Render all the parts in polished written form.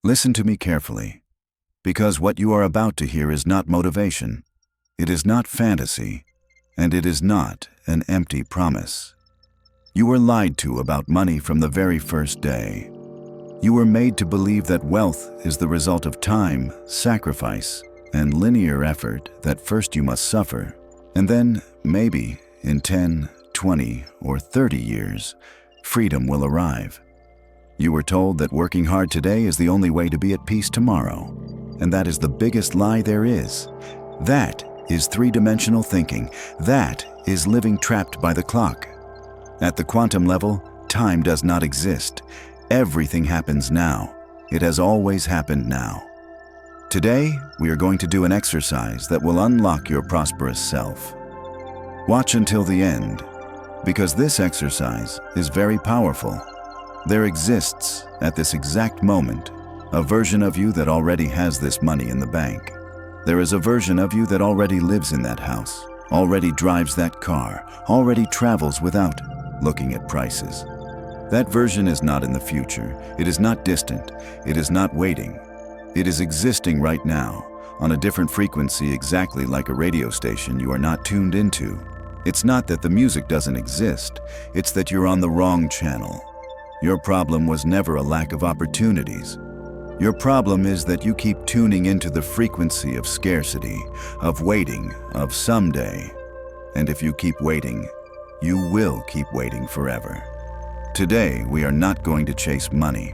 Listen to me carefully, because what you are about to hear is not motivation, it is not fantasy, and it is not an empty promise. You were lied to about money from the very first day. You were made to believe that wealth is the result of time, sacrifice, and linear effort, that first you must suffer, and then, maybe, in 10, 20, or 30 years, freedom will arrive. You were told that working hard today is the only way to be at peace tomorrow, and that is the biggest lie there is. That is three-dimensional thinking. That is living trapped by the clock. At the quantum level, time does not exist. Everything happens now. It has always happened now. Today, we are going to do an exercise that will unlock your prosperous self. Watch until the end, because this exercise is very powerful. There exists, at this exact moment, a version of you that already has this money in the bank. There is a version of you that already lives in that house, already drives that car, already travels without looking at prices. That version is not in the future. It is not distant. It is not waiting. It is existing right now, on a different frequency, exactly like a radio station you are not tuned into. It's not that the music doesn't exist. It's that you're on the wrong channel. Your problem was never a lack of opportunities. Your problem is that you keep tuning into the frequency of scarcity, of waiting, of someday. And if you keep waiting, you will keep waiting forever. Today, we are not going to chase money.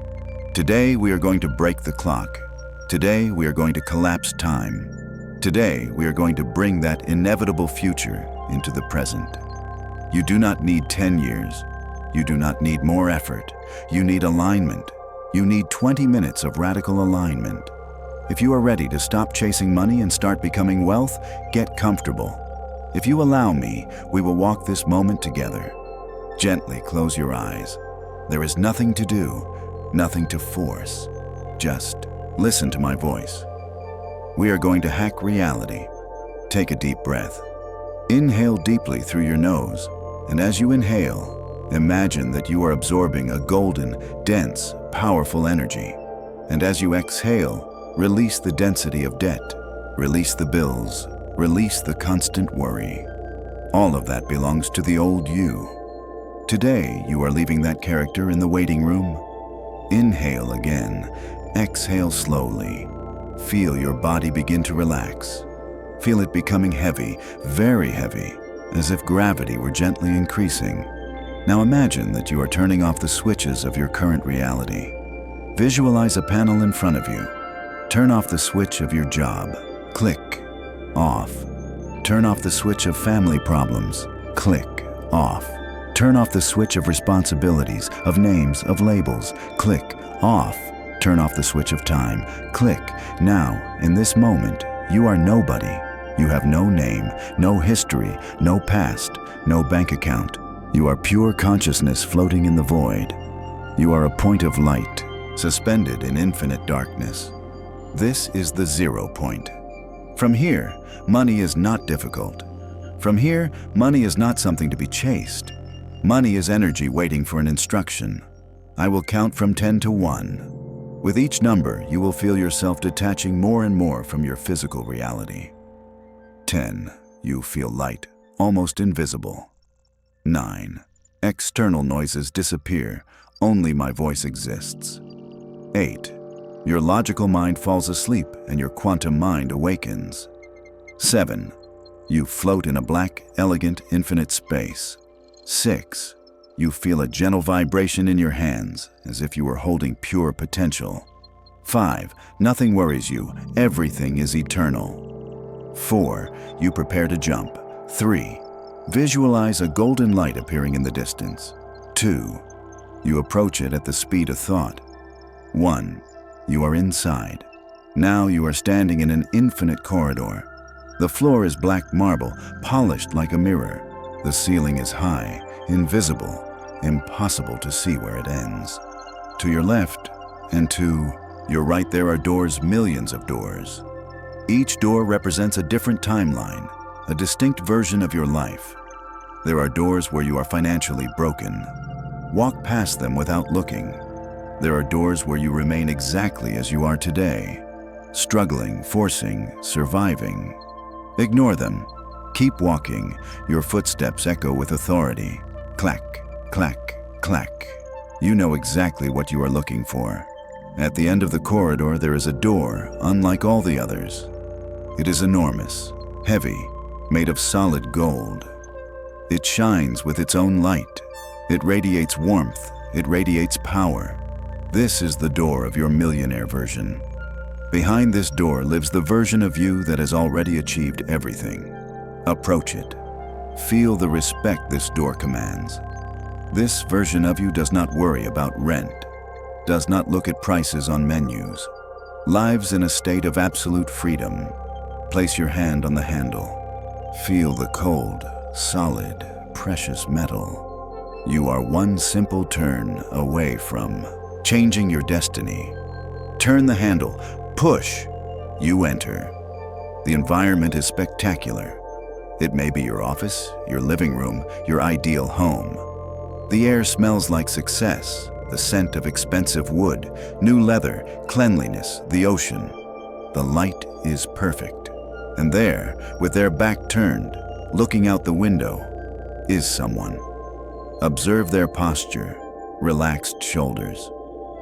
Today, we are going to break the clock. Today, we are going to collapse time. Today, we are going to bring that inevitable future into the present. You do not need 10 years. You do not need more effort. You need alignment. You need 20 minutes of radical alignment. If you are ready to stop chasing money and start becoming wealth, get comfortable. If you allow me, we will walk this moment together. Gently close your eyes. There is nothing to do, nothing to force. Just listen to my voice. We are going to hack reality. Take a deep breath. Inhale deeply through your nose, and as you inhale, imagine that you are absorbing a golden, dense, powerful energy. And as you exhale, release the density of debt, release the bills, release the constant worry. All of that belongs to the old you. Today, you are leaving that character in the waiting room. Inhale again. Exhale slowly. Feel your body begin to relax. Feel it becoming heavy, very heavy, as if gravity were gently increasing. Now imagine that you are turning off the switches of your current reality. Visualize a panel in front of you. Turn off the switch of your job. Click. Off. Turn off the switch of family problems. Click. Off. Turn off the switch of responsibilities, of names, of labels. Click. Off. Turn off the switch of time. Click. Now, in this moment, you are nobody. You have no name, no history, no past, no bank account. You are pure consciousness floating in the void. You are a point of light, suspended in infinite darkness. This is the 0 point. From here, money is not difficult. From here, money is not something to be chased. Money is energy waiting for an instruction. I will count from 10 to 1. With each number, you will feel yourself detaching more and more from your physical reality. 10. You feel light, almost invisible. 9. External noises disappear. Only my voice exists. 8. Your logical mind falls asleep and your quantum mind awakens. 7. You float in a black, elegant, infinite space. 6. You feel a gentle vibration in your hands, as if you were holding pure potential. 5. Nothing worries you. Everything is eternal. 4. You prepare to jump. 3. Visualize a golden light appearing in the distance. 2. You approach it at the speed of thought. 1. You are inside. Now you are standing in an infinite corridor. The floor is black marble, polished like a mirror. The ceiling is high, invisible, impossible to see where it ends. To your left and to your right there are doors, millions of doors. Each door represents a different timeline, a distinct version of your life. There are doors where you are financially broken. Walk past them without looking. There are doors where you remain exactly as you are today, struggling, forcing, surviving. Ignore them. Keep walking. Your footsteps echo with authority. Clack, clack, clack. You know exactly what you are looking for. At the end of the corridor, there is a door, unlike all the others. It is enormous, heavy, made of solid gold. It shines with its own light. It radiates warmth. It radiates power. This is the door of your millionaire version. Behind this door lives the version of you that has already achieved everything. Approach it. Feel the respect this door commands. This version of you does not worry about rent, does not look at prices on menus, lives in a state of absolute freedom. Place your hand on the handle. Feel the cold, solid, precious metal. You are one simple turn away from changing your destiny. Turn the handle, push, you enter. The environment is spectacular. It may be your office, your living room, your ideal home. The air smells like success, the scent of expensive wood, new leather, cleanliness, the ocean. The light is perfect. And there, with their back turned, looking out the window, is someone. Observe their posture, relaxed shoulders.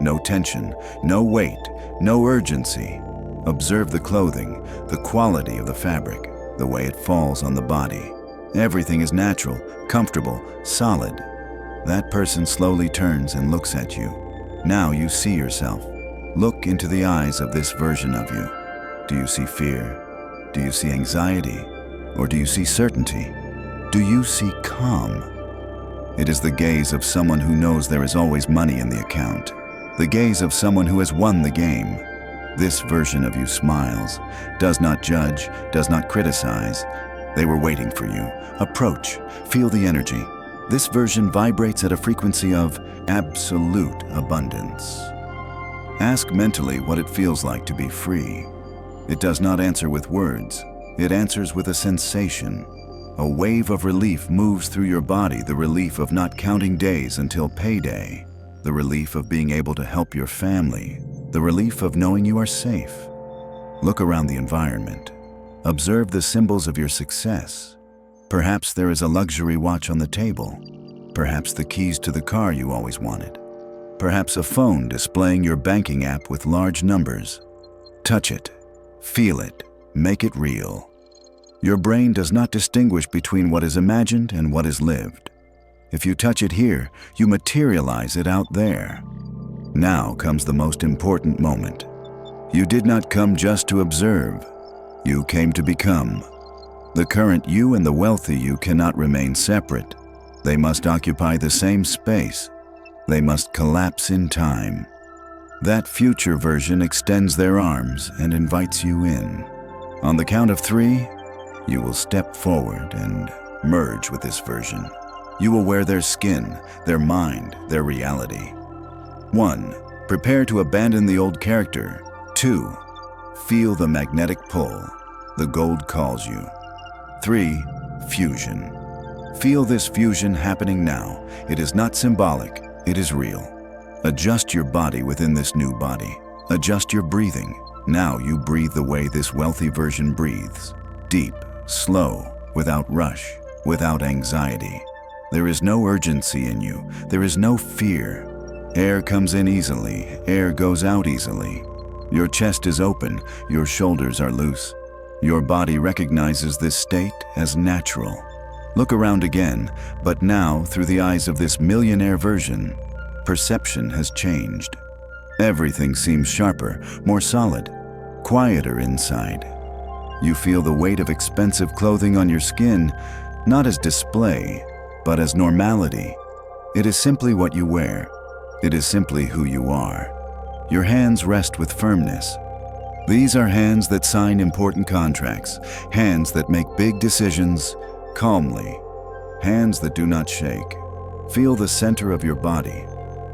No tension, no weight, no urgency. Observe the clothing, the quality of the fabric, the way it falls on the body. Everything is natural, comfortable, solid. That person slowly turns and looks at you. Now you see yourself. Look into the eyes of this version of you. Do you see fear? Do you see anxiety? Or do you see certainty? Do you see calm? It is the gaze of someone who knows there is always money in the account. The gaze of someone who has won the game. This version of you smiles, does not judge, does not criticize. They were waiting for you. Approach, feel the energy. This version vibrates at a frequency of absolute abundance. Ask mentally what it feels like to be free. It does not answer with words. It answers with a sensation. A wave of relief moves through your body, the relief of not counting days until payday, the relief of being able to help your family, the relief of knowing you are safe. Look around the environment. Observe the symbols of your success. Perhaps there is a luxury watch on the table. Perhaps the keys to the car you always wanted. Perhaps a phone displaying your banking app with large numbers. Touch it, feel it, make it real. Your brain does not distinguish between what is imagined and what is lived. If you touch it here, you materialize it out there. Now comes the most important moment. You did not come just to observe. You came to become. The current you and the wealthy you cannot remain separate. They must occupy the same space. They must collapse in time. That future version extends their arms and invites you in. On the count of 3, you will step forward and merge with this version. You will wear their skin, their mind, their reality. 1. Prepare to abandon the old character. 2. Feel the magnetic pull. The gold calls you. 3. Fusion. Feel this fusion happening now. It is not symbolic, it is real. Adjust your body within this new body. Adjust your breathing. Now you breathe the way this wealthy version breathes. Deep, slow, without rush, without anxiety. There is no urgency in you. There is no fear. Air comes in easily. Air goes out easily. Your chest is open. Your shoulders are loose. Your body recognizes this state as natural. Look around again, but now through the eyes of this millionaire version. Perception has changed. Everything seems sharper, more solid, quieter inside. You feel the weight of expensive clothing on your skin, not as display, but as normality. It is simply what you wear. It is simply who you are. Your hands rest with firmness. These are hands that sign important contracts, hands that make big decisions calmly, hands that do not shake. Feel the center of your body.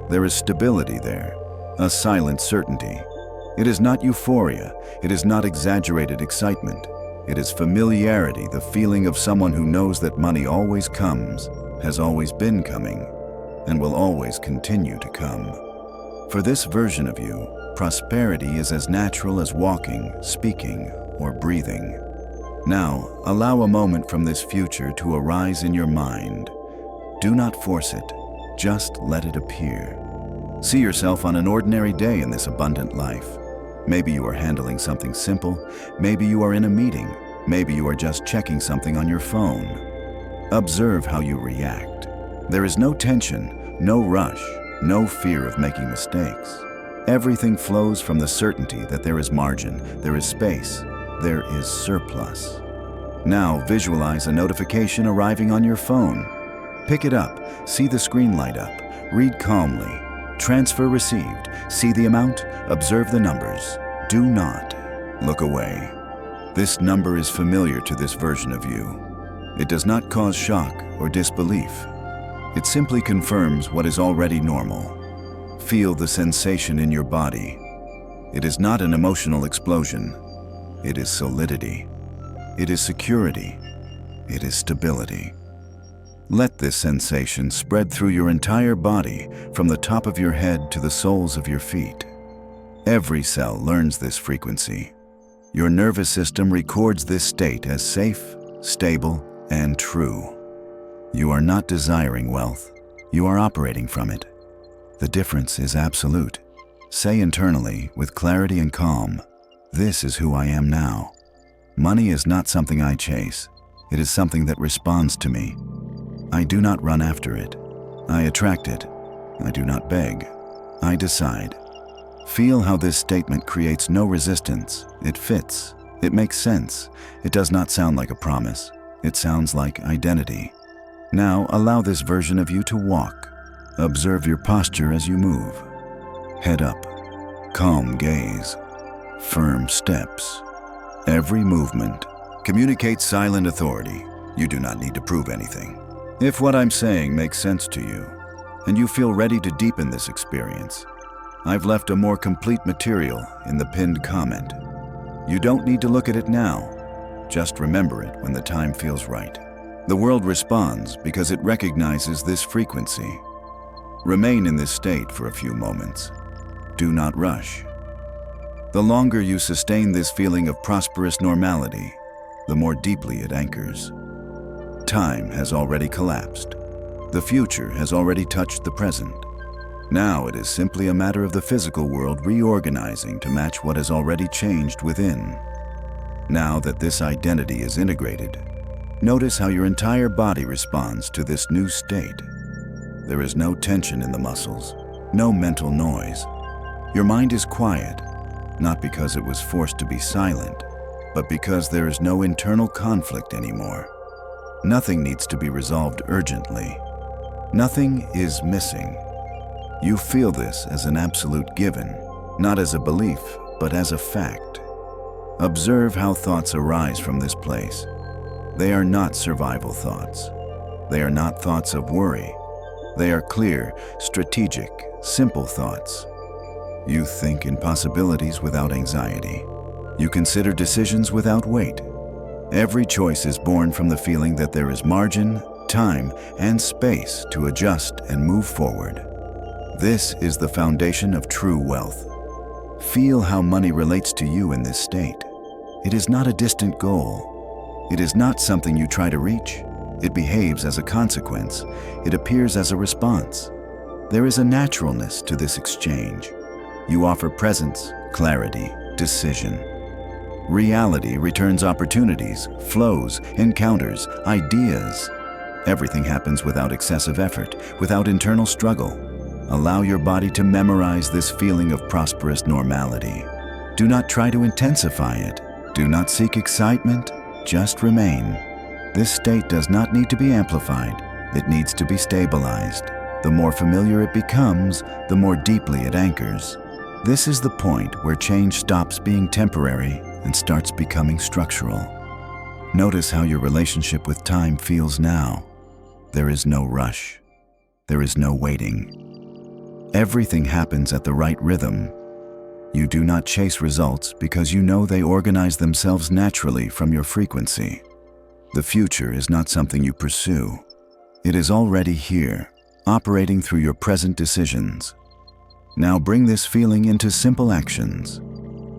There is stability there, a silent certainty. It is not euphoria. It is not exaggerated excitement. It is familiarity, the feeling of someone who knows that money always comes, has always been coming, and will always continue to come. For this version of you, prosperity is as natural as walking, speaking, or breathing. Now, allow a moment from this future to arise in your mind. Do not force it, just let it appear. See yourself on an ordinary day in this abundant life. Maybe you are handling something simple, maybe you are in a meeting, maybe you are just checking something on your phone. Observe how you react. There is no tension, no rush, no fear of making mistakes. Everything flows from the certainty that there is margin, there is space, there is surplus. Now visualize a notification arriving on your phone. Pick it up, see the screen light up, read calmly. Transfer received, see the amount, observe the numbers. Do not look away. This number is familiar to this version of you. It does not cause shock or disbelief. It simply confirms what is already normal. Feel the sensation in your body. It is not an emotional explosion. It is solidity. It is security. It is stability. Let this sensation spread through your entire body, from the top of your head to the soles of your feet. Every cell learns this frequency. Your nervous system records this state as safe, stable, and true. You are not desiring wealth. You are operating from it. The difference is absolute. Say internally, with clarity and calm, "This is who I am now." Money is not something I chase. It is something that responds to me. I do not run after it. I attract it. I do not beg. I decide. Feel how this statement creates no resistance. It fits. It makes sense. It does not sound like a promise. It sounds like identity. Now allow this version of you to walk. Observe your posture as you move. Head up. Calm gaze. Firm steps. Every movement communicates silent authority. You do not need to prove anything. If what I'm saying makes sense to you, and you feel ready to deepen this experience, I've left a more complete material in the pinned comment. You don't need to look at it now. Just remember it when the time feels right. The world responds because it recognizes this frequency. Remain in this state for a few moments. Do not rush. The longer you sustain this feeling of prosperous normality, the more deeply it anchors. Time has already collapsed. The future has already touched the present. Now it is simply a matter of the physical world reorganizing to match what has already changed within. Now that this identity is integrated, notice how your entire body responds to this new state. There is no tension in the muscles, no mental noise. Your mind is quiet, not because it was forced to be silent, but because there is no internal conflict anymore. Nothing needs to be resolved urgently. Nothing is missing. You feel this as an absolute given, not as a belief, but as a fact. Observe how thoughts arise from this place. They are not survival thoughts. They are not thoughts of worry. They are clear, strategic, simple thoughts. You think in possibilities without anxiety. You consider decisions without weight. Every choice is born from the feeling that there is margin, time, and space to adjust and move forward. This is the foundation of true wealth. Feel how money relates to you in this state. It is not a distant goal. It is not something you try to reach. It behaves as a consequence. It appears as a response. There is a naturalness to this exchange. You offer presence, clarity, decision. Reality returns opportunities, flows, encounters, ideas. Everything happens without excessive effort, without internal struggle. Allow your body to memorize this feeling of prosperous normality. Do not try to intensify it. Do not seek excitement, just remain. This state does not need to be amplified. It needs to be stabilized. The more familiar it becomes, the more deeply it anchors. This is the point where change stops being temporary and starts becoming structural. Notice how your relationship with time feels now. There is no rush. There is no waiting. Everything happens at the right rhythm. You do not chase results because you know they organize themselves naturally from your frequency. The future is not something you pursue. It is already here, operating through your present decisions. Now bring this feeling into simple actions.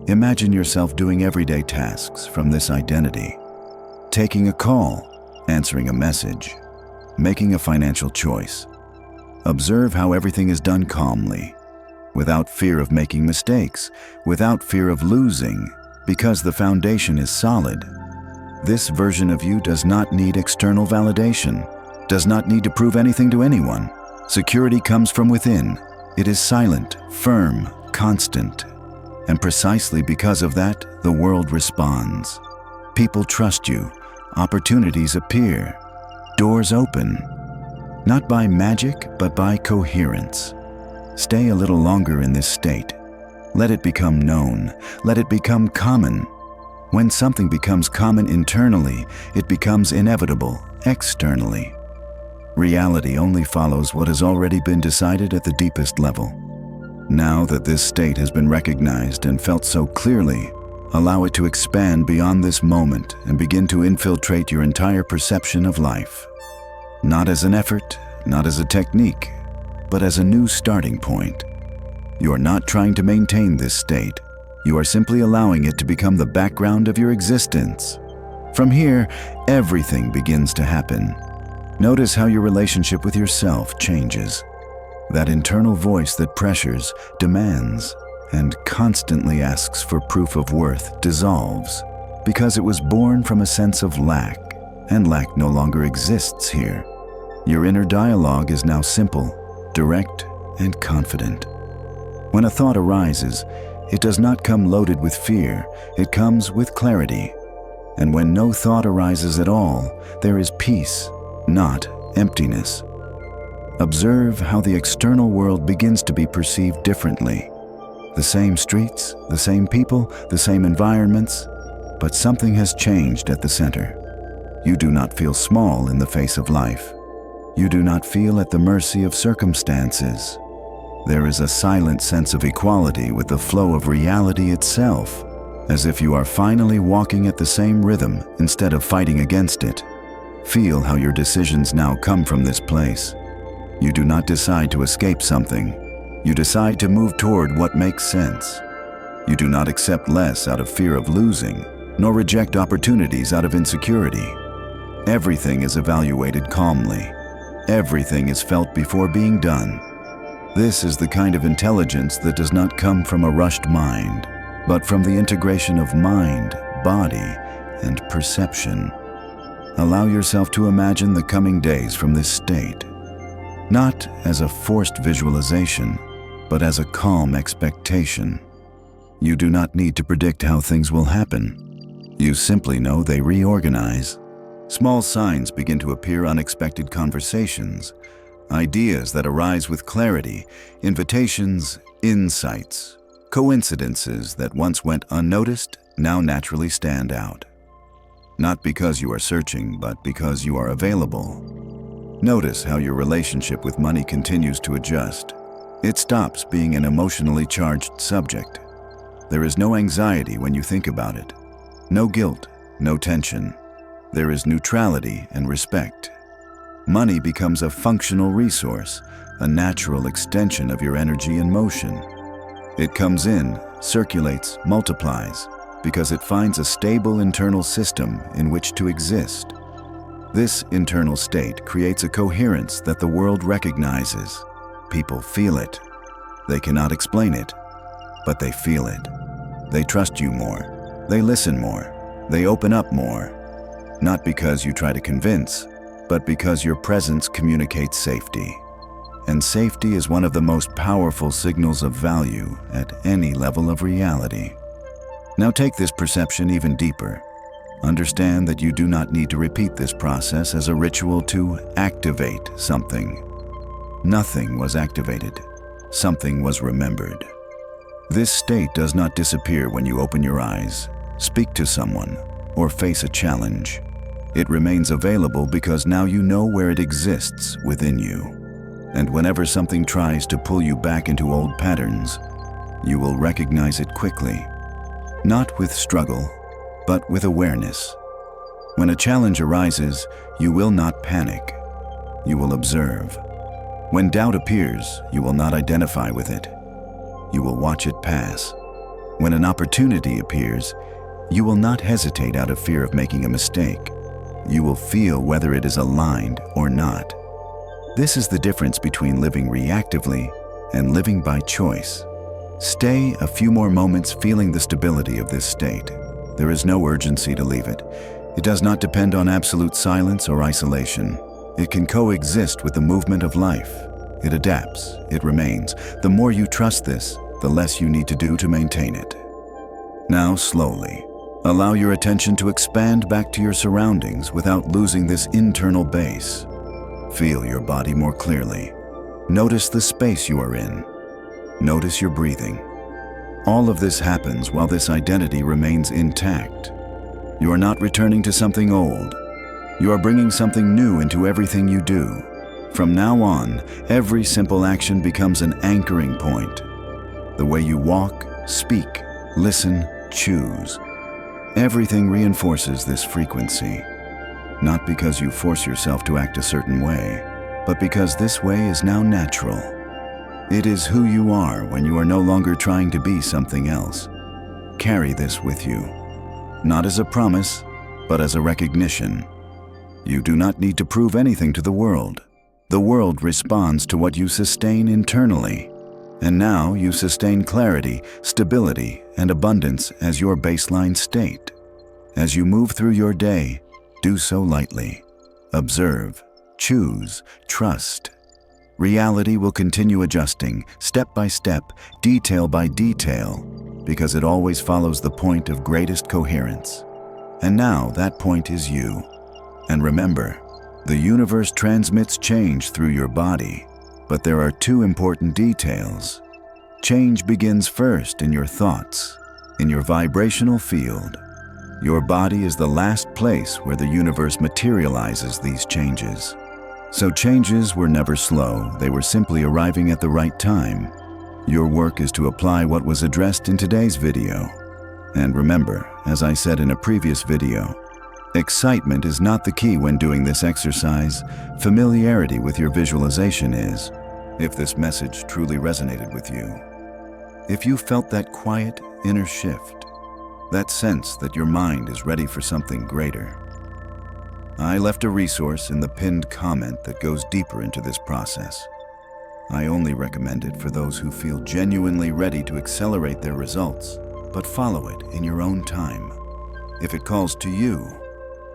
Imagine yourself doing everyday tasks from this identity. Taking a call, answering a message, making a financial choice. Observe how everything is done calmly, without fear of making mistakes, without fear of losing, because the foundation is solid. This version of you does not need external validation, does not need to prove anything to anyone. Security comes from within. It is silent, firm, constant. And precisely because of that, the world responds. People trust you. Opportunities appear. Doors open. Not by magic, but by coherence. Stay a little longer in this state. Let it become known. Let it become common. When something becomes common internally, it becomes inevitable externally. Reality only follows what has already been decided at the deepest level. Now that this state has been recognized and felt so clearly, allow it to expand beyond this moment and begin to infiltrate your entire perception of life. Not as an effort, not as a technique, but as a new starting point. You are not trying to maintain this state. You are simply allowing it to become the background of your existence. From here, everything begins to happen. Notice how your relationship with yourself changes. That internal voice that pressures, demands, and constantly asks for proof of worth dissolves because it was born from a sense of lack, and lack no longer exists here. Your inner dialogue is now simple, direct, and confident. When a thought arises, it does not come loaded with fear, it comes with clarity. And when no thought arises at all, there is peace, not emptiness. Observe how the external world begins to be perceived differently. The same streets, the same people, the same environments, but something has changed at the center. You do not feel small in the face of life. You do not feel at the mercy of circumstances. There is a silent sense of equality with the flow of reality itself, as if you are finally walking at the same rhythm instead of fighting against it. Feel how your decisions now come from this place. You do not decide to escape something. You decide to move toward what makes sense. You do not accept less out of fear of losing, nor reject opportunities out of insecurity. Everything is evaluated calmly. Everything is felt before being done. This is the kind of intelligence that does not come from a rushed mind, but from the integration of mind, body, and perception. Allow yourself to imagine the coming days from this state, not as a forced visualization, but as a calm expectation. You do not need to predict how things will happen. You simply know they reorganize. Small signs begin to appear, unexpected conversations, ideas that arise with clarity, invitations, insights, coincidences that once went unnoticed now naturally stand out. Not because you are searching, but because you are available. Notice how your relationship with money continues to adjust. It stops being an emotionally charged subject. There is no anxiety when you think about it. No guilt, no tension. There is neutrality and respect. Money becomes a functional resource, a natural extension of your energy and motion. It comes in, circulates, multiplies, because it finds a stable internal system in which to exist. This internal state creates a coherence that the world recognizes. People feel it. They cannot explain it, but they feel it. They trust you more. They listen more. They open up more. Not because you try to convince, but because your presence communicates safety. And safety is one of the most powerful signals of value at any level of reality. Now take this perception even deeper. Understand that you do not need to repeat this process as a ritual to activate something. Nothing was activated. Something was remembered. This state does not disappear when you open your eyes, speak to someone, or face a challenge. It remains available because now you know where it exists within you. And whenever something tries to pull you back into old patterns, you will recognize it quickly. Not with struggle, but with awareness. When a challenge arises, you will not panic. You will observe. When doubt appears, you will not identify with it. you will watch it pass. When an opportunity appears, you will not hesitate out of fear of making a mistake. You will feel whether it is aligned or not. This is the difference between living reactively and living by choice. Stay a few more moments feeling the stability of this state. There is no urgency to leave it. It does not depend on absolute silence or isolation. It can coexist with the movement of life. It adapts, it remains. The more you trust this, the less you need to do to maintain it. Now, slowly, allow your attention to expand back to your surroundings without losing this internal base. Feel your body more clearly. Notice the space you are in. Notice your breathing. All of this happens while this identity remains intact. You are not returning to something old. You are bringing something new into everything you do. From now on, every simple action becomes an anchoring point. The way you walk, speak, listen, choose. Everything reinforces this frequency. Not because you force yourself to act a certain way, but because this way is now natural. It is who you are when you are no longer trying to be something else. Carry this with you, not as a promise, but as a recognition. You do not need to prove anything to the world. The world responds to what you sustain internally. And now you sustain clarity, stability, and abundance as your baseline state. As you move through your day, do so lightly. Observe, choose, trust. Reality will continue adjusting, step by step, detail by detail, because it always follows the point of greatest coherence. And now that point is you. And remember, the universe transmits change through your body. But there are two important details. Change begins first in your thoughts, in your vibrational field. Your body is the last place where the universe materializes these changes. So changes were never slow, they were simply arriving at the right time. Your work is to apply what was addressed in today's video. And remember, as I said in a previous video, excitement is not the key when doing this exercise. Familiarity with your visualization is. If this message truly resonated with you, if you felt that quiet inner shift, that sense that your mind is ready for something greater, I left a resource in the pinned comment that goes deeper into this process. I only recommend it for those who feel genuinely ready to accelerate their results, but follow it in your own time. If it calls to you,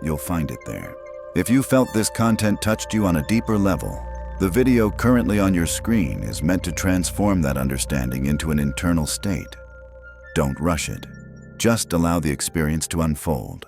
you'll find it there. If you felt this content touched you on a deeper level, the video currently on your screen is meant to transform that understanding into an internal state. Don't rush it. Just allow the experience to unfold.